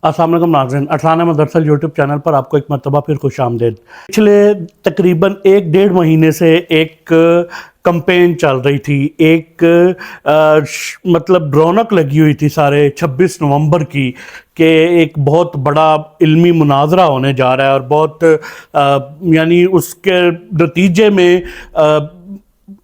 अस्सलाम वालेकुम नाज़रीन, अठाना मदरसल यूट्यूब चैनल पर आपको एक मरतबा फिर खुश आमदीद। पिछले तकरीबन 1-1.5 महीने से एक कंपेन चल रही थी, मतलब रौनक लगी हुई थी सारे 26 नवंबर की कि एक बहुत बड़ा इल्मी मुनाजरा होने जा रहा है और बहुत यानी उसके नतीजे में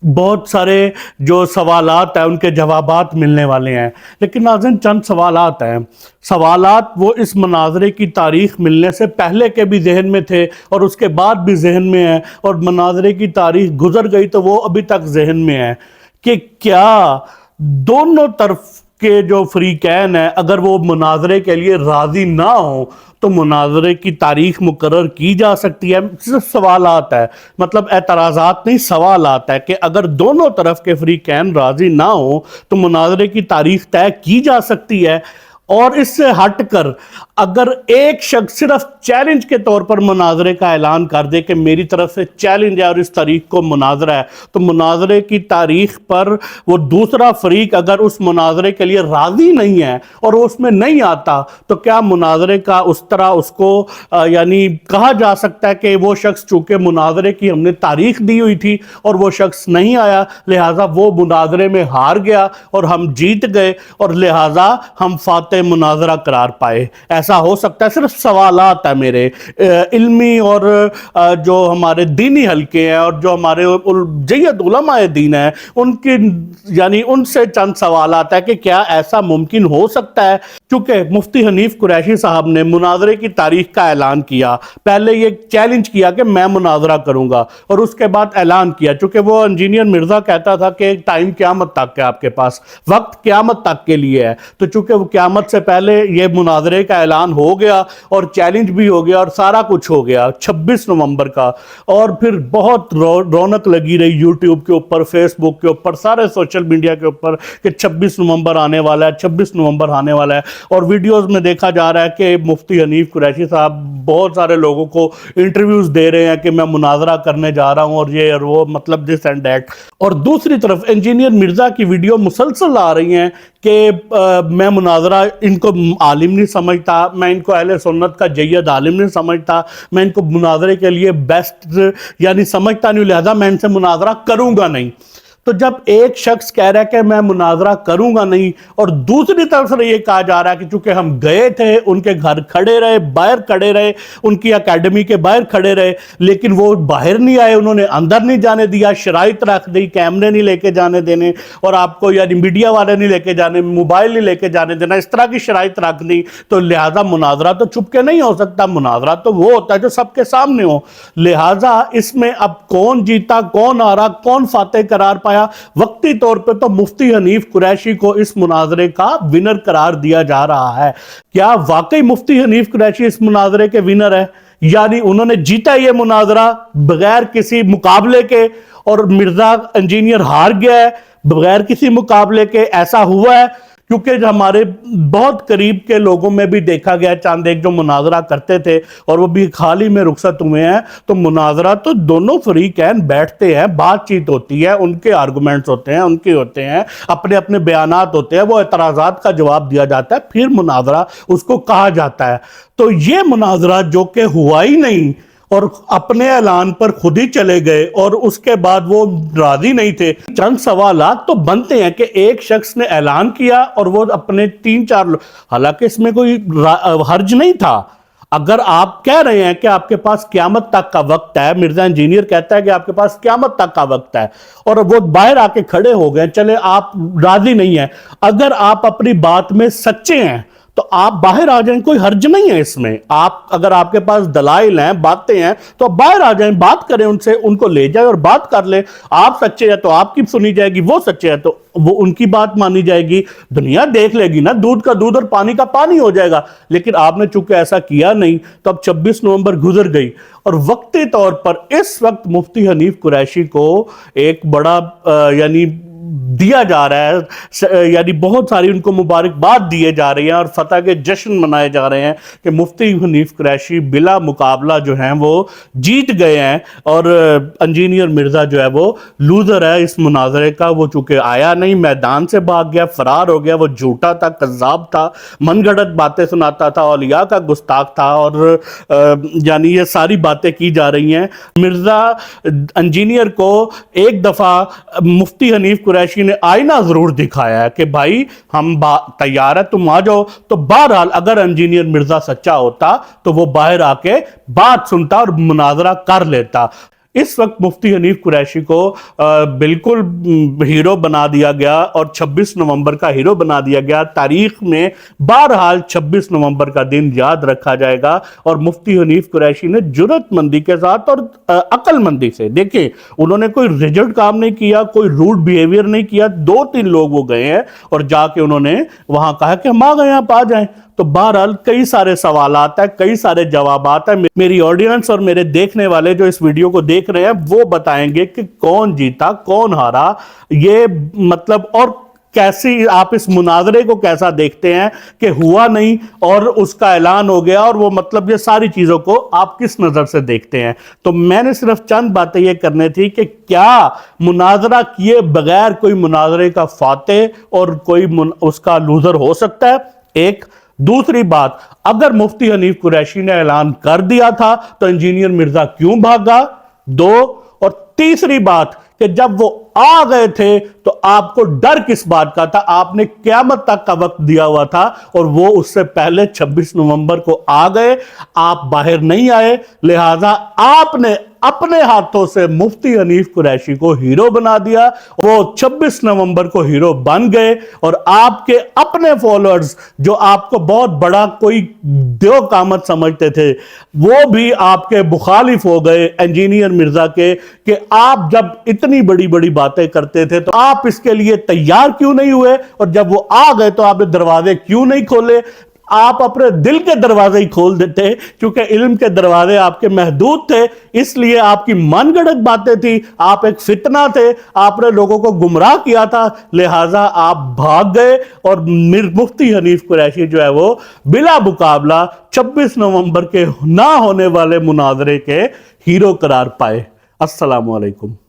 बहुत सारे जो सवालात हैं उनके जवाबात मिलने वाले हैं। लेकिन नाज़रीन, चंद सवालात हैं। सवालात वो इस मुनाजरे की तारीख़ मिलने से पहले के भी जहन में थे और उसके बाद भी जहन में है, और मुनाजरे की तारीख़ गुजर गई तो वो अभी तक जहन में है कि क्या दोनों तरफ के जो फ़रीक़ैन हैं अगर वो मुनाजरे के लिए राज़ी ना हो तो मुनाजरे की तारीख़ मुकर्रर की जा सकती है। सिर्फ सवालात है, मतलब एतराज़ात नहीं, सवालात है कि अगर दोनों तरफ के फ़रीक़ैन राज़ी ना हो तो मुनाजरे की तारीख़ तय की जा सकती है। और इससे हटकर अगर एक शख्स सिर्फ चैलेंज के तौर पर मुनाजरे का ऐलान कर दे कि मेरी तरफ से चैलेंज है और इस तारीख को मुनाजरा है, तो मुनाजरे की तारीख पर वो दूसरा फरीक अगर उस मुनाजरे के लिए राज़ी नहीं है और वो उसमें नहीं आता तो क्या मुनाजरे का उस तरह उसको यानी कहा जा सकता है कि वो शख्स चूँकि मुनाजरे की हमने तारीख दी हुई थी और वो शख्स नहीं आया, लिहाजा वो मुनाजरे में हार गया और हम जीत गए और लिहाजा हम फाते मुनाजरा करार पाए? ऐसा हो सकता है? सिर्फ सवालात है मेरे इल्मी और जो हमारे दीनी हल्के हैं और जो हमारे जय्यद उलमाए दीन है उनकी यानी उनसे चंद सवालात है कि क्या ऐसा मुमकिन हो सकता है। क्योंकि मुफ्ती हनीफ कुरैशी साहब ने मुनाजरे की तारीख का ऐलान किया, पहले ये चैलेंज किया कि मैं मुनाजरा करूंगा और उसके बाद ऐलान किया। चूंकि वो इंजीनियर मिर्जा कहता था कि टाइम क़यामत तक है, आपके पास वक्त क़यामत तक के लिए है, तो चूंकि वो क़यामत से पहले ये मुनाजरे का ऐलान हो गया और चैलेंज भी हो गया और सारा कुछ हो गया 26 नवंबर का। और फिर बहुत रौनक लगी रही यूट्यूब के ऊपर, फेसबुक के ऊपर, सारे सोशल मीडिया के ऊपर कि 26 नवंबर आने वाला है, 26 नवंबर आने वाला है। और वीडियोस में देखा जा रहा है कि मुफ्ती हनीफ कुरैशी साहब बहुत सारे लोगों को इंटरव्यूज दे रहे हैं कि मैं मुनाजरा करने जा रहा हूं और ये और वो, मतलब दिस एंड दैट। और दूसरी तरफ इंजीनियर मिर्जा की वीडियो मुसलसल आ रही हैं कि मैं मुनाजरा इनको आलिम नहीं समझता, मैं इनको अहले सुन्नत का जय्यद आलिम नहीं समझता, मैं इनको मुनाजरे के लिए बेस्ट यानी समझता नहीं, लिहाजा मैं इनसे मुनाजरा करूंगा नहीं। तो जब एक शख्स कह रहा है कि मैं मुनाजरा करूंगा नहीं और दूसरी तरफ से ये कहा जा रहा है कि चूंकि हम गए थे, उनके घर खड़े रहे, बाहर खड़े रहे, उनकी अकेडमी के बाहर खड़े रहे, लेकिन वो बाहर नहीं आए, उन्होंने अंदर नहीं जाने दिया, शराइत रख दी, कैमरे नहीं लेके जाने देने और आपको यानी मीडिया वाले नहीं लेके जाने, मोबाइल नहीं लेके जाने देना, इस तरह की शराइत रख दी। तो लिहाजा मुनाजरा तो छुप के नहीं हो सकता, मुनाजरा तो वो होता है जो सबके सामने हो। लिहाजा इसमें अब कौन जीता, कौन हारा, कौन फातेह करार पाया, वक्ती तौर पे तो मुफ्ती हनीफ कुरैशी को इस मुनाजरे का विनर करार दिया जा रहा है। क्या वाकई मुफ्ती हनीफ कुरैशी इस मुनाजरे के विनर है? यानी उन्होंने जीता ये मुनाजरा बगैर किसी मुकाबले के और मिर्जा इंजीनियर हार गया है बगैर किसी मुकाबले के? ऐसा हुआ है क्योंकि हमारे बहुत करीब के लोगों में भी देखा गया, चांद एक जो मुनाजरा करते थे और वो भी हाल ही में रुखसत हुए हैं, तो मुनाजरा तो दोनों फरीकैन बैठते हैं, बातचीत होती है, उनके आर्गूमेंट्स होते हैं, उनके होते हैं, अपने अपने बयानात होते हैं, वो एतराज़ात का जवाब दिया जाता है, फिर मुनाजरा उसको कहा जाता है। तो ये मुनाजरा जो कि हुआ ही नहीं और अपने ऐलान पर खुद ही चले गए और उसके बाद वो राजी नहीं थे। चंद सवालात तो बनते हैं कि एक शख्स ने ऐलान किया और वो अपने 3-4 लोग, हालांकि इसमें कोई हर्ज नहीं था। अगर आप कह रहे हैं कि आपके पास क़यामत तक का वक्त है, मिर्जा इंजीनियर कहता है कि आपके पास क़यामत तक का वक्त है और वो बाहर आके खड़े हो गए, चले आप राजी नहीं है, अगर आप अपनी बात में सच्चे हैं तो आप बाहर आ जाएं, कोई हर्ज नहीं है इसमें। आप अगर आपके पास दलाइल हैं, बातें हैं, तो आप बाहर आ जाएं, बात करें उनसे, उनको ले जाए और बात कर ले। आप सच्चे हैं तो आपकी सुनी जाएगी, वो सच्चे हैं तो वो उनकी बात मानी जाएगी, दुनिया देख लेगी ना, दूध का दूध और पानी का पानी हो जाएगा। लेकिन आपने चूंकि ऐसा किया नहीं तो अब 26 नवंबर गुजर गई और वक्ती तौर पर इस वक्त मुफ्ती हनीफ कुरैशी को एक बड़ा यानी دیا جا رہا ہے، یعنی بہت ساری ان کو مبارکباد دیے جا رہی ہیں اور فتح کے جشن منائے جا رہے ہیں کہ مفتی حنیف قریشی بلا مقابلہ جو ہیں وہ جیت گئے ہیں، اور انجینئر مرزا جو ہے وہ لوزر ہے اس مناظرے کا۔ وہ چونکہ آیا نہیں، میدان سے بھاگ گیا، فرار ہو گیا، وہ جھوٹا تھا، کذاب تھا، من گھڑت باتیں سناتا تھا، اولیاء کا گستاخ تھا، اور یعنی یہ ساری باتیں کی جا رہی ہیں۔ مرزا انجینئر کو ایک دفعہ مفتی حنیف قریشی نے آئینہ ضرور دکھایا ہے کہ بھائی ہم تیار ہے، تم آ جاؤ۔ تو بہرحال اگر انجینئر مرزا سچا ہوتا تو وہ باہر آ کے بات سنتا اور مناظرہ کر لیتا۔ اس وقت مفتی حنیف قریشی کو بالکل ہیرو بنا دیا گیا اور 26 نومبر کا ہیرو بنا دیا گیا۔ تاریخ میں بہرحال 26 نومبر کا دن یاد رکھا جائے گا، اور مفتی حنیف قریشی نے جرات مندی کے ساتھ اور عقل مندی سے، دیکھیں انہوں نے کوئی ریجڈ کام نہیں کیا، کوئی روڈ بیہیویئر نہیں کیا۔ 2-3 لوگ وہ گئے ہیں اور جا کے انہوں نے وہاں کہا کہ ہم آ گئے، آپ آ جائیں۔ تو بہرحال کئی سارے سوالات ہیں، کئی سارے جوابات ہیں۔ میری آڈینس اور میرے دیکھنے والے جو اس ویڈیو کو دیکھ رہے ہیں وہ بتائیں گے کہ کون جیتا کون ہارا، یہ مطلب، اور کیسی آپ اس مناظرے کو کیسا دیکھتے ہیں کہ ہوا نہیں اور اس کا اعلان ہو گیا، اور وہ مطلب یہ ساری چیزوں کو آپ کس نظر سے دیکھتے ہیں۔ تو میں نے صرف چند باتیں یہ کرنے تھی کہ کیا مناظرہ کیے بغیر کوئی مناظرے کا فاتح اور کوئی اس کا لوزر ہو سکتا ہے؟ ایک دوسری بات، اگر مفتی حنیف قریشی نے اعلان کر دیا تھا تو انجینئر مرزا کیوں بھاگا؟ 2، اور تیسری بات کہ جب وہ آ گئے تھے تو آپ کو ڈر کس بات کا تھا؟ آپ نے قیامت تک کا وقت دیا ہوا تھا اور وہ اس سے پہلے 26 نومبر کو آ گئے، آپ باہر نہیں آئے، لہٰذا آپ نے اپنے ہاتھوں سے مفتی حنیف قریشی کو ہیرو بنا دیا۔ وہ 26 نومبر کو ہیرو بن گئے، اور آپ کے اپنے فالوورز جو آپ کو بہت بڑا کوئی دیو قامت سمجھتے تھے وہ بھی آپ کے مخالف ہو گئے انجینئر مرزا کے، کہ آپ جب اتنی بڑی بڑی باتیں کرتے تھے تو آپ اس کے لیے تیار کیوں نہیں ہوئے، اور جب وہ آ گئے تو آپ نے دروازے کیوں نہیں کھولے؟ آپ اپنے دل کے دروازے ہی کھول دیتے، کیونکہ علم کے دروازے آپ کے محدود تھے، اس لیے آپ کی من گھڑت باتیں تھی، آپ ایک فتنہ تھے، آپ نے لوگوں کو گمراہ کیا تھا، لہٰذا آپ بھاگ گئے، اور مفتی حنیف قریشی جو ہے وہ بلا مقابلہ 26 نومبر کے نہ ہونے والے مناظرے کے ہیرو قرار پائے۔ السلام علیکم۔